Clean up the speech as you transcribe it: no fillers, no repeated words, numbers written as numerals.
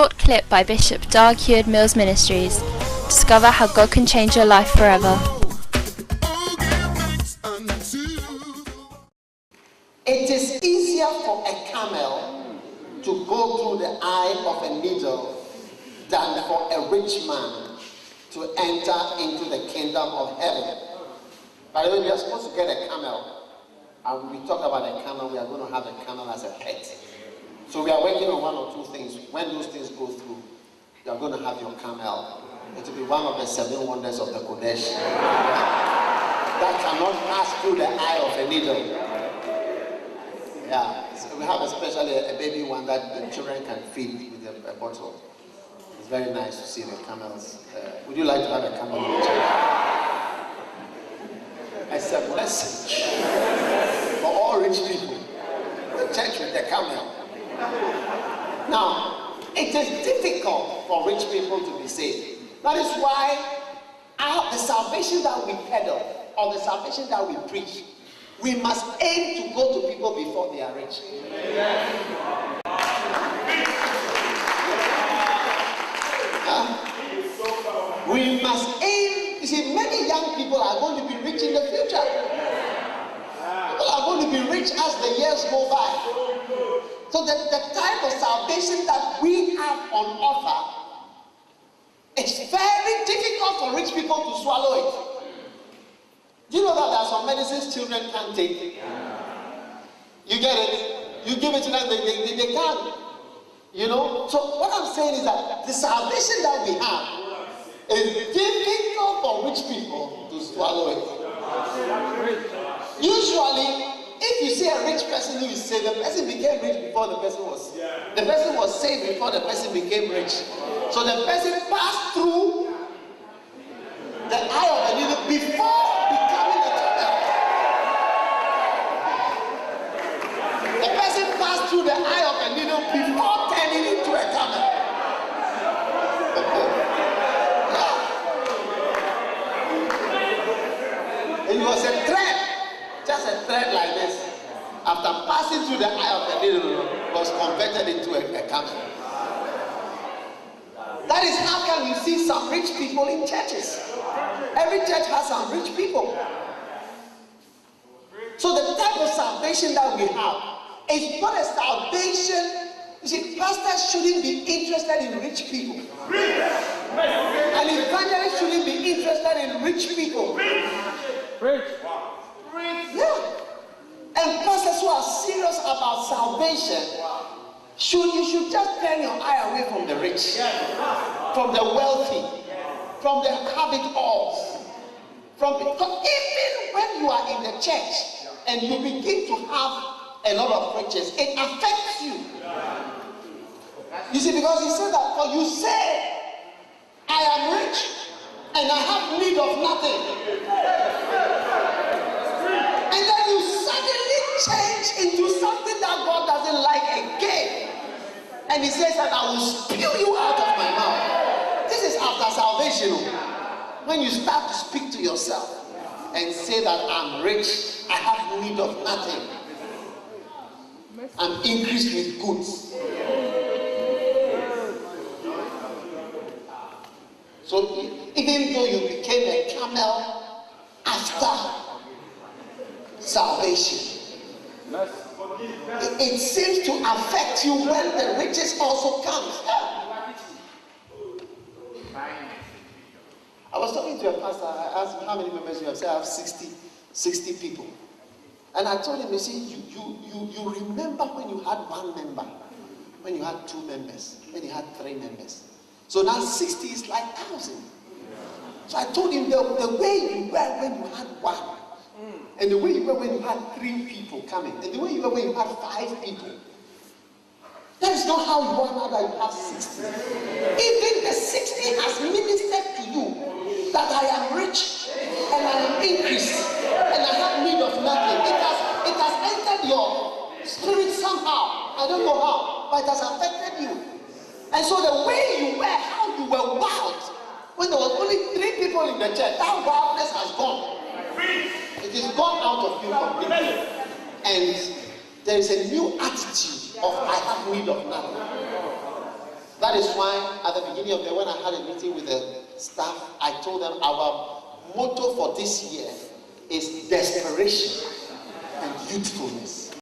short clip by Bishop Dag Heward-Mills Ministries. Discover how God can change your life forever. It is easier for a camel to go through the eye of a needle than for a rich man to enter into the kingdom of heaven. By the way, we are supposed to get a camel. And we talk about a camel, we are going to have a camel as a pet. So we are working on one or two things. When those things go through, you are going to have your camel. It will be one of the 7 wonders of the Kodesh that cannot pass through the eye of a needle. Yeah, so we have especially a baby one that the children can feed with a bottle. It's very nice to see the camels. Would you like to have a camel in the church? It's a blessing for all rich people. The church with the camel. Now, it is difficult for rich people to be saved. That is why the salvation that we peddle, or the salvation that we preach, we must aim to go to people before they are rich. We must aim. You see, many young people are going to be rich in the future. People are going to be rich as the years go by. So the type of salvation that we have on offer, it's very difficult for rich people to swallow it. Do you know that there are some medicines children can't take? You get it? You give it to them, they can't. You know? So what I'm saying is that the salvation that we have is difficult for rich people to swallow it. Usually, if you see a rich person, you say the person became rich before the person was saved. The person was saved before the person became rich. So the person passed through the eye of a needle before becoming a camel. The person passed through the eye of a needle before turning into a camel. It was a thread, just a thread like this. After passing through the eye of the needle, was converted into a camel. That is how come you see some rich people in churches. Every church has some rich people. So the type of salvation that we have is not a salvation. You see, pastors shouldn't be interested in rich people. And evangelists shouldn't be interested in rich people. Yeah. And pastors who are serious about salvation, you should just turn your eye away from the rich, from the wealthy, from the have-it-alls. Because even when you are in the church and you begin to have a lot of riches, it affects you. You see, because he said that, for you say, I am rich and I have need of nothing. And then you suddenly change into something that God doesn't like again. And he says that I will spew you out of my mouth. This is after salvation. When you start to speak to yourself and say that I'm rich, I have need of nothing. I'm increased with goods. So even though you became a camel after salvation, it seems to affect you when the riches also comes. I was talking to a pastor. I asked him how many members you have. He said I have 60 people. And I told him, you see, you remember when you had 1 member, when you had 2 members, when you had 3 members. So now 60 is like 1,000. So I told him the way you were when you had 1, and the way you were when you had 3 people coming, and the way you were when you had 5 people. That is not how you are now that you have 60. Even the 60 has ministered to you that I am rich and I am increased and I have need of nothing. It has entered your spirit somehow. I don't know how, but it has affected you. And so the way you were, how you were wild, when there was only 3 people in the church, that wildness has gone. It is gone out of you completely. And there is a new attitude of I have need of nothing. That is why at the beginning of the when I had a meeting with the staff, I told them our motto for this year is desperation and youthfulness.